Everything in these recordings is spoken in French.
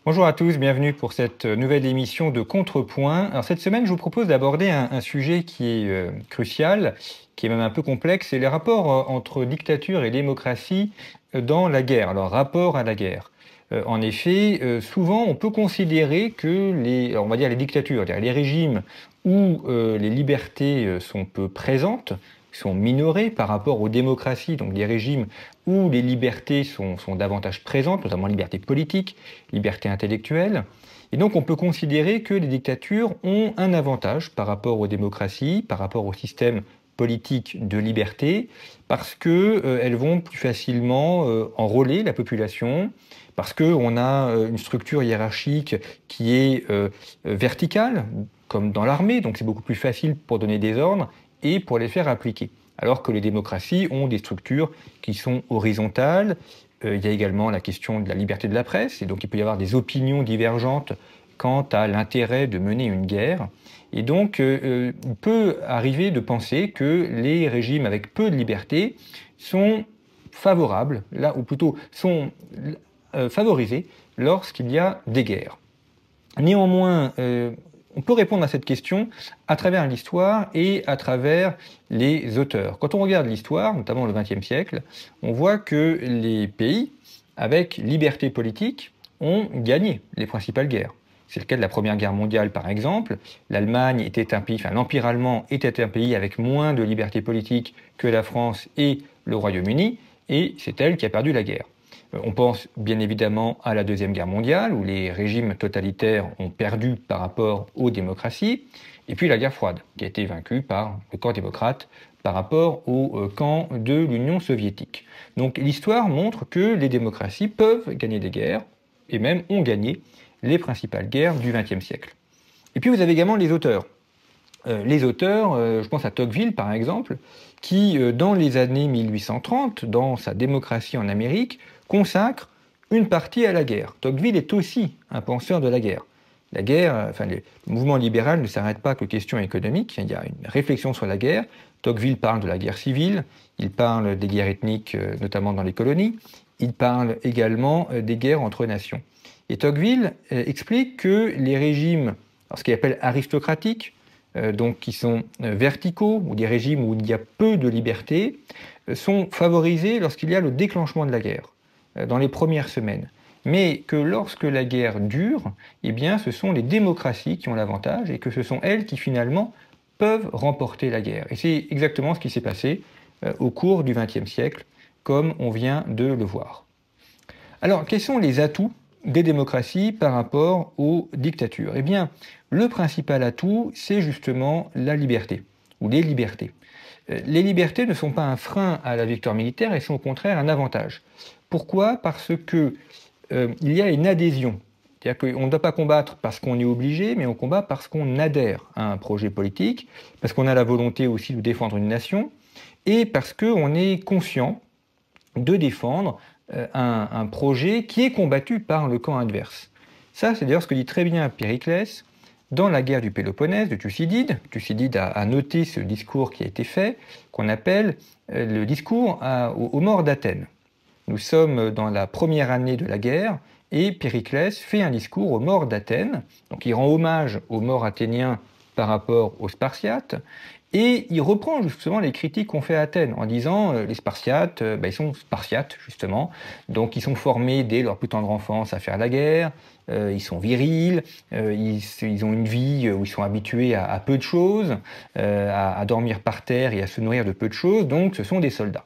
Bonjour à tous, bienvenue pour cette nouvelle émission de Contrepoint. Alors cette semaine, je vous propose d'aborder un sujet qui est crucial, qui est même un peu complexe, c'est les rapports entre dictature et démocratie dans la guerre. Alors rapport à la guerre. En effet, souvent on peut considérer que on va dire les dictatures, c'est-à-dire les régimes où les libertés sont peu présentes, sont minorées par rapport aux démocraties, donc des régimes où les libertés sont davantage présentes, notamment liberté politique, liberté intellectuelle. Et donc on peut considérer que les dictatures ont un avantage par rapport aux démocraties, par rapport au système politique de liberté, parce qu'elles vont plus facilement enrôler la population, parce qu'on a une structure hiérarchique qui est verticale, comme dans l'armée, donc c'est beaucoup plus facile pour donner des ordres et pour les faire appliquer. Alors que les démocraties ont des structures qui sont horizontales. Il y a également la question de la liberté de la presse, et donc il peut y avoir des opinions divergentes quant à l'intérêt de mener une guerre. Et donc il peut arriver de penser que les régimes avec peu de liberté sont favorables, là, ou plutôt sont favorisés lorsqu'il y a des guerres. Néanmoins, on peut répondre à cette question à travers l'histoire et à travers les auteurs. Quand on regarde l'histoire, notamment le XXe siècle, on voit que les pays avec liberté politique ont gagné les principales guerres. C'est le cas de la Première Guerre mondiale, par exemple. L'Allemagne était un pays, enfin l'Empire allemand était un pays avec moins de liberté politique que la France et le Royaume-Uni, et c'est elle qui a perdu la guerre. On pense bien évidemment à la Deuxième Guerre mondiale, où les régimes totalitaires ont perdu par rapport aux démocraties, et puis la guerre froide, qui a été vaincue par le camp démocrate par rapport au camp de l'Union soviétique. Donc l'histoire montre que les démocraties peuvent gagner des guerres, et même ont gagné les principales guerres du XXe siècle. Et puis vous avez également les auteurs. Je pense à Tocqueville par exemple, qui dans les années 1830, dans sa démocratie en Amérique, consacre une partie à la guerre. Tocqueville est aussi un penseur de la guerre. La guerre, le mouvement libéral ne s'arrête pas qu'aux questions économiques, il y a une réflexion sur la guerre. Tocqueville parle de la guerre civile, il parle des guerres ethniques, notamment dans les colonies, il parle également des guerres entre nations. Et Tocqueville explique que les régimes, ce qu'il appelle aristocratiques, donc qui sont verticaux, ou des régimes où il y a peu de liberté, sont favorisés lorsqu'il y a le déclenchement de la guerre, dans les premières semaines. Mais que lorsque la guerre dure, eh bien, ce sont les démocraties qui ont l'avantage et que ce sont elles qui finalement peuvent remporter la guerre. Et c'est exactement ce qui s'est passé au cours du XXe siècle, comme on vient de le voir. Alors, quels sont les atouts des démocraties par rapport aux dictatures? Eh bien, le principal atout, c'est justement la liberté, ou les libertés. Les libertés ne sont pas un frein à la victoire militaire, elles sont au contraire un avantage. Pourquoi? Parce que il y a une adhésion. C'est-à-dire qu'on ne doit pas combattre parce qu'on est obligé, mais on combat parce qu'on adhère à un projet politique, parce qu'on a la volonté aussi de défendre une nation, et parce qu'on est conscient de défendre un projet qui est combattu par le camp adverse. Ça, c'est d'ailleurs ce que dit très bien Périclès dans la guerre du Péloponnèse de Thucydide. Thucydide a noté ce discours qui a été fait, qu'on appelle le discours aux morts d'Athènes. Nous sommes dans la première année de la guerre et Périclès fait un discours aux morts d'Athènes. Donc il rend hommage aux morts athéniens par rapport aux Spartiates. Et il reprend justement les critiques qu'on fait à Athènes en disant les Spartiates, ils sont Spartiates justement, donc ils sont formés dès leur plus tendre enfance à faire la guerre, ils sont virils, ils ont une vie où ils sont habitués à peu de choses, à dormir par terre et à se nourrir de peu de choses, donc ce sont des soldats.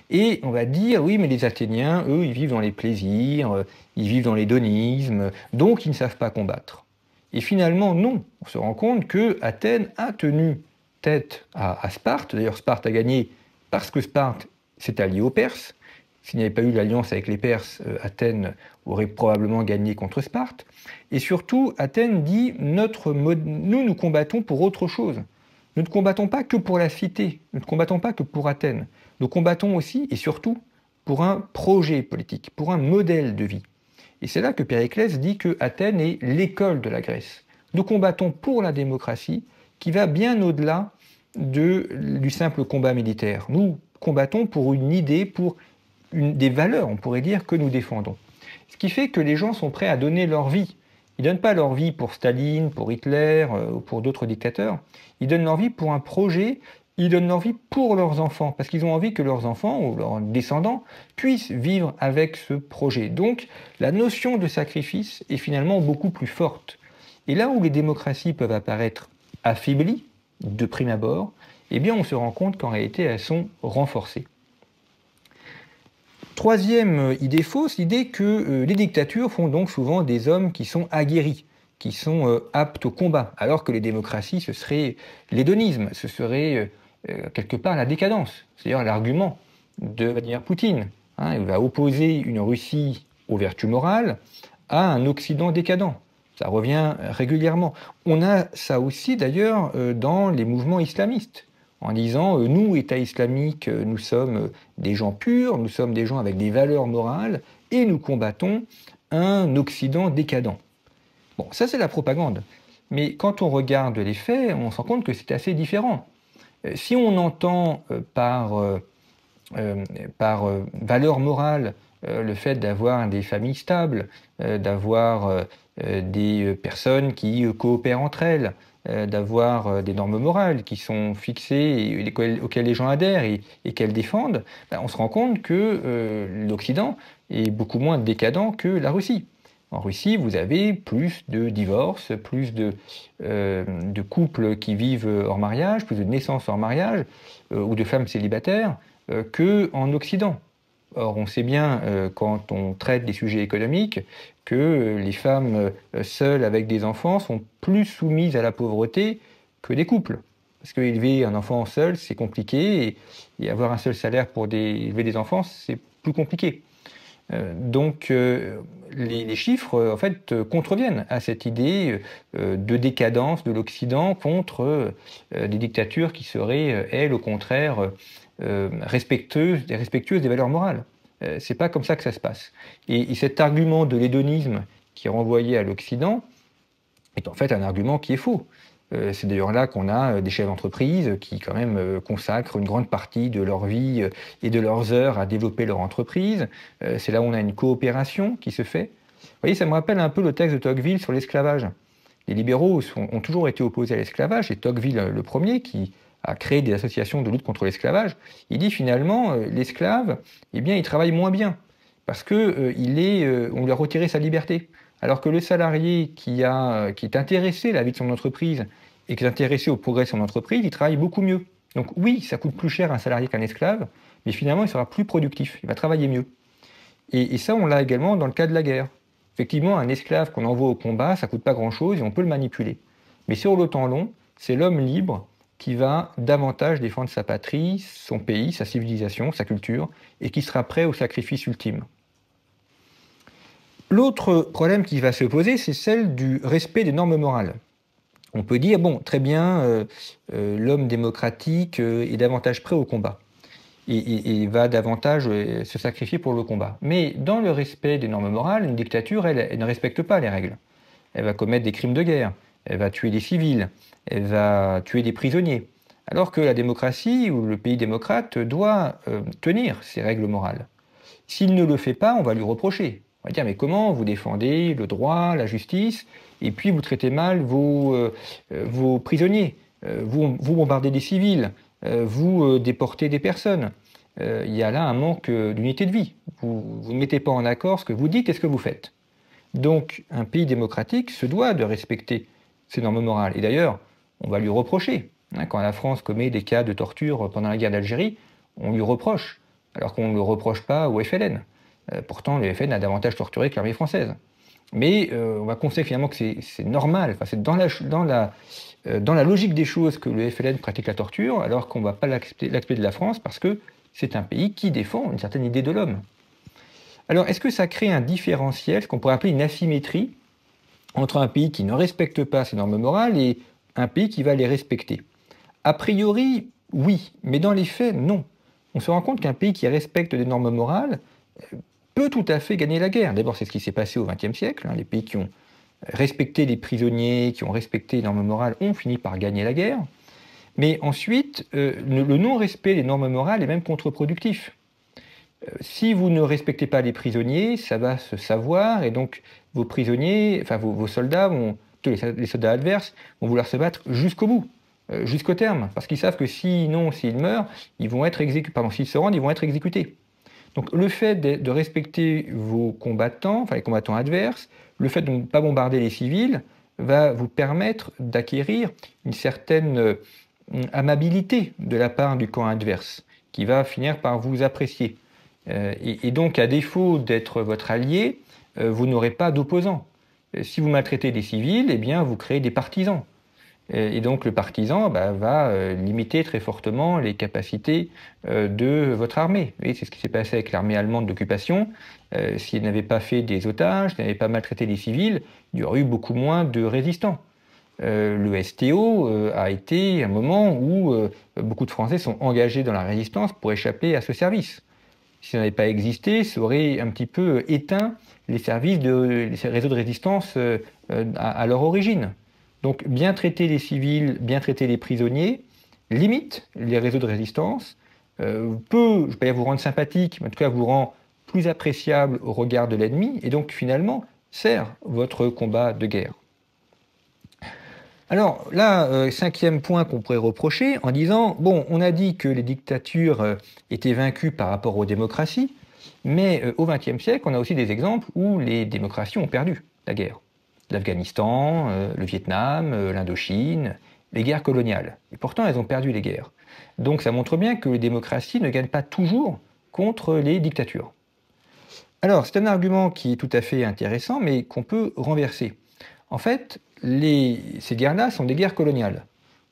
Et on va dire, oui, mais les Athéniens, eux, ils vivent dans les plaisirs, ils vivent dans l'hédonisme, donc ils ne savent pas combattre. Et finalement, non. On se rend compte que Athènes a tenu tête à Sparte. D'ailleurs, Sparte a gagné parce que Sparte s'est alliée aux Perses. S'il n'y avait pas eu l'alliance avec les Perses, Athènes aurait probablement gagné contre Sparte. Et surtout, Athènes dit, nous combattons pour autre chose. Nous ne combattons pas que pour la cité, nous ne combattons pas que pour Athènes. Nous combattons aussi et surtout pour un projet politique, pour un modèle de vie. Et c'est là que Périclès dit que Athènes est l'école de la Grèce. Nous combattons pour la démocratie qui va bien au-delà du simple combat militaire. Nous combattons pour une idée, pour des valeurs, on pourrait dire, que nous défendons. Ce qui fait que les gens sont prêts à donner leur vie. Ils ne donnent pas leur vie pour Staline, pour Hitler ou pour d'autres dictateurs. Ils donnent leur vie pour un projet, ils donnent leur vie pour leurs enfants, parce qu'ils ont envie que leurs enfants ou leurs descendants puissent vivre avec ce projet. Donc la notion de sacrifice est finalement beaucoup plus forte. Et là où les démocraties peuvent apparaître affaiblies, de prime abord, eh bien on se rend compte qu'en réalité elles sont renforcées. Troisième idée fausse, l'idée que les dictatures font donc souvent des hommes qui sont aguerris, qui sont aptes au combat, alors que les démocraties, ce serait l'hédonisme, ce serait quelque part la décadence. C'est d'ailleurs l'argument de Vladimir Poutine. Il va opposer une Russie aux vertus morales à un Occident décadent. Ça revient régulièrement. On a ça aussi d'ailleurs dans les mouvements islamistes, en disant nous, État islamique, nous sommes des gens purs, nous sommes des gens avec des valeurs morales, et nous combattons un Occident décadent. Bon, ça c'est la propagande. Mais quand on regarde les faits, on se rend compte que c'est assez différent. Si on entend par valeur morale le fait d'avoir des familles stables, d'avoir des personnes qui coopèrent entre elles, d'avoir des normes morales qui sont fixées et auxquelles les gens adhèrent et qu'elles défendent, on se rend compte que l'Occident est beaucoup moins décadent que la Russie. En Russie, vous avez plus de divorces, plus de couples qui vivent hors mariage, plus de naissances hors mariage, ou de femmes célibataires, qu'en Occident. Or, on sait bien, quand on traite des sujets économiques, que les femmes seules avec des enfants sont plus soumises à la pauvreté que des couples. Parce qu'élever un enfant seul, c'est compliqué, et avoir un seul salaire pour élever des enfants, c'est plus compliqué. Donc, les chiffres, en fait, contreviennent à cette idée de décadence de l'Occident contre des dictatures qui seraient, elles, au contraire, respectueuses des valeurs morales. C'est pas comme ça que ça se passe. Et cet argument de l'hédonisme qui est renvoyé à l'Occident est en fait un argument qui est faux. C'est d'ailleurs là qu'on a des chefs d'entreprise qui quand même consacrent une grande partie de leur vie et de leurs heures à développer leur entreprise. C'est là où on a une coopération qui se fait. Vous voyez, ça me rappelle un peu le texte de Tocqueville sur l'esclavage. Les libéraux ont toujours été opposés à l'esclavage, et Tocqueville le premier, qui a créé des associations de lutte contre l'esclavage, il dit finalement l'esclave, eh bien, il travaille moins bien parce que on lui a retiré sa liberté. Alors que le salarié qui est intéressé à la vie de son entreprise et qui est intéressé au progrès de son entreprise, il travaille beaucoup mieux. Donc oui, ça coûte plus cher un salarié qu'un esclave, mais finalement, il sera plus productif, il va travailler mieux. Et ça, on l'a également dans le cas de la guerre. Effectivement, un esclave qu'on envoie au combat, ça coûte pas grand-chose et on peut le manipuler. Mais sur le temps long, c'est l'homme libre qui va davantage défendre sa patrie, son pays, sa civilisation, sa culture, et qui sera prêt au sacrifice ultime. L'autre problème qui va se poser, c'est celle du respect des normes morales. On peut dire, bon, très bien, l'homme démocratique est davantage prêt au combat et va davantage se sacrifier pour le combat. Mais dans le respect des normes morales, une dictature, elle ne respecte pas les règles. Elle va commettre des crimes de guerre, elle va tuer des civils, elle va tuer des prisonniers. Alors que la démocratie ou le pays démocrate doit tenir ces règles morales. S'il ne le fait pas, on va lui reprocher. On va dire, mais comment vous défendez le droit, la justice, et puis vous traitez mal vos prisonniers, vous bombardez des civils, vous déportez des personnes. Il y a là un manque d'unité de vie. Vous ne mettez pas en accord ce que vous dites et ce que vous faites. Donc, un pays démocratique se doit de respecter ces normes morales. Et d'ailleurs, on va lui reprocher. Quand la France commet des cas de torture pendant la guerre d'Algérie, on lui reproche, alors qu'on ne le reproche pas au FLN. Pourtant, le FLN a davantage torturé que l'armée française. Mais on va constater finalement que c'est normal, enfin, c'est dans la logique des choses que le FLN pratique la torture, alors qu'on ne va pas l'accepter de la France parce que c'est un pays qui défend une certaine idée de l'homme. Alors, est-ce que ça crée un différentiel, ce qu'on pourrait appeler une asymétrie, entre un pays qui ne respecte pas ces normes morales et un pays qui va les respecter? A priori, oui, mais dans les faits, non. On se rend compte qu'un pays qui respecte des normes morales peut tout à fait gagner la guerre. D'abord, c'est ce qui s'est passé au XXe siècle. Les pays qui ont respecté les prisonniers, qui ont respecté les normes morales, ont fini par gagner la guerre. Mais ensuite, le non-respect des normes morales est même contre-productif. Si vous ne respectez pas les prisonniers, ça va se savoir, et donc vos prisonniers, enfin vos soldats, tous les soldats adverses, vont vouloir se battre jusqu'au bout, jusqu'au terme, parce qu'ils savent que sinon, s'ils meurent, ils vont être exécutés. Pardon, s'ils se rendent, ils vont être exécutés. Donc le fait de respecter vos combattants, enfin les combattants adverses, le fait de ne pas bombarder les civils, va vous permettre d'acquérir une certaine amabilité de la part du camp adverse, qui va finir par vous apprécier. Et donc, à défaut d'être votre allié, vous n'aurez pas d'opposants. Si vous maltraitez des civils, eh bien, vous créez des partisans. Et donc, le partisan va limiter très fortement les capacités de votre armée. Vous voyez, c'est ce qui s'est passé avec l'armée allemande d'occupation. S'il n'avait pas fait des otages, s'il n'avait pas maltraité les civils, il y aurait eu beaucoup moins de résistants. Le STO a été un moment où beaucoup de Français sont engagés dans la résistance pour échapper à ce service. Si ça n'avait pas existé, ça aurait un petit peu éteint les services les réseaux de résistance à leur origine. Donc bien traiter les civils, bien traiter les prisonniers, limite les réseaux de résistance, peut, je ne vais pas dire vous rendre sympathique, mais en tout cas vous rend plus appréciable au regard de l'ennemi, et donc finalement sert votre combat de guerre. Alors là, cinquième point qu'on pourrait reprocher en disant, bon, on a dit que les dictatures étaient vaincues par rapport aux démocraties, mais au XXe siècle, on a aussi des exemples où les démocraties ont perdu la guerre. L'Afghanistan, le Vietnam, l'Indochine, les guerres coloniales. Et pourtant, elles ont perdu les guerres. Donc ça montre bien que les démocraties ne gagnent pas toujours contre les dictatures. Alors, c'est un argument qui est tout à fait intéressant, mais qu'on peut renverser. En fait, ces guerres-là sont des guerres coloniales,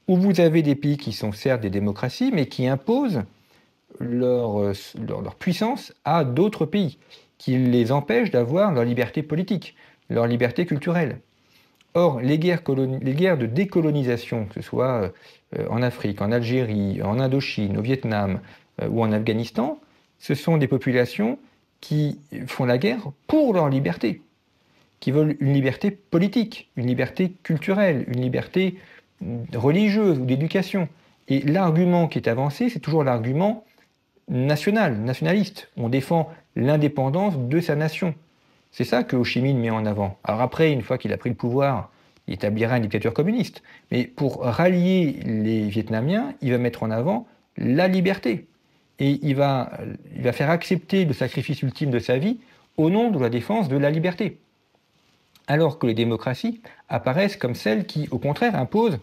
où vous avez des pays qui sont certes des démocraties, mais qui imposent leur puissance à d'autres pays, qui les empêchent d'avoir leur liberté politique, leur liberté culturelle. Or, les guerres de décolonisation, que ce soit en Afrique, en Algérie, en Indochine, au Vietnam ou en Afghanistan, ce sont des populations qui font la guerre pour leur liberté, qui veulent une liberté politique, une liberté culturelle, une liberté religieuse ou d'éducation. Et l'argument qui est avancé, c'est toujours l'argument nationaliste. On défend l'indépendance de sa nation. C'est ça que Ho Chi Minh met en avant. Alors après, une fois qu'il a pris le pouvoir, il établira une dictature communiste. Mais pour rallier les Vietnamiens, il va mettre en avant la liberté. Et il va faire accepter le sacrifice ultime de sa vie au nom de la défense de la liberté. Alors que les démocraties apparaissent comme celles qui, au contraire, imposent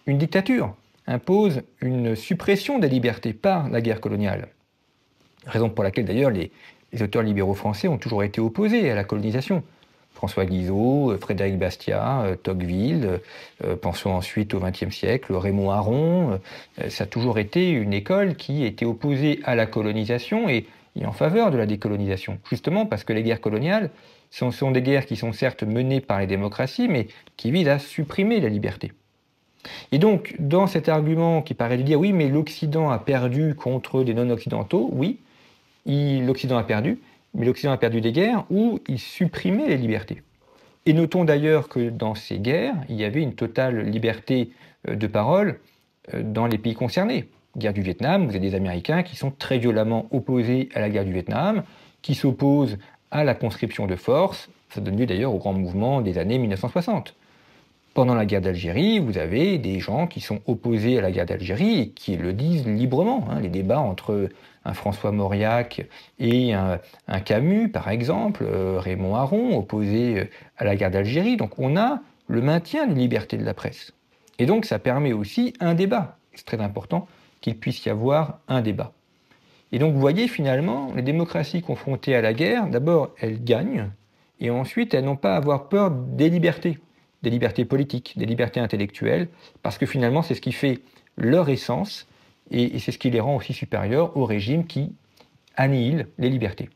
une dictature, imposent une suppression des libertés par la guerre coloniale. Raison pour laquelle, d'ailleurs, les auteurs libéraux français ont toujours été opposés à la colonisation. François Guizot, Frédéric Bastiat, Tocqueville, pensons ensuite au XXe siècle, Raymond Aron, ça a toujours été une école qui était opposée à la colonisation et en faveur de la décolonisation. Justement parce que les guerres coloniales sont des guerres qui sont certes menées par les démocraties, mais qui visent à supprimer la liberté. Et donc, dans cet argument qui paraît de dire « oui, mais l'Occident a perdu contre les non-occidentaux », oui, l'Occident a perdu, mais l'Occident a perdu des guerres où il supprimait les libertés. Et notons d'ailleurs que dans ces guerres, il y avait une totale liberté de parole dans les pays concernés. Guerre du Vietnam, vous avez des Américains qui sont très violemment opposés à la guerre du Vietnam, qui s'opposent à la conscription de force. Ça donne lieu d'ailleurs au grand mouvement des années 1960. Pendant la guerre d'Algérie, vous avez des gens qui sont opposés à la guerre d'Algérie et qui le disent librement. Les débats entre un François Mauriac et un Camus, par exemple, Raymond Aron, opposé à la guerre d'Algérie. Donc on a le maintien d'une liberté de la presse. Et donc ça permet aussi un débat. C'est très important qu'il puisse y avoir un débat. Et donc vous voyez finalement, les démocraties confrontées à la guerre, d'abord elles gagnent, et ensuite elles n'ont pas à avoir peur des libertés politiques, des libertés intellectuelles, parce que finalement c'est ce qui fait leur essence, et c'est ce qui les rend aussi supérieurs au régime qui annihile les libertés.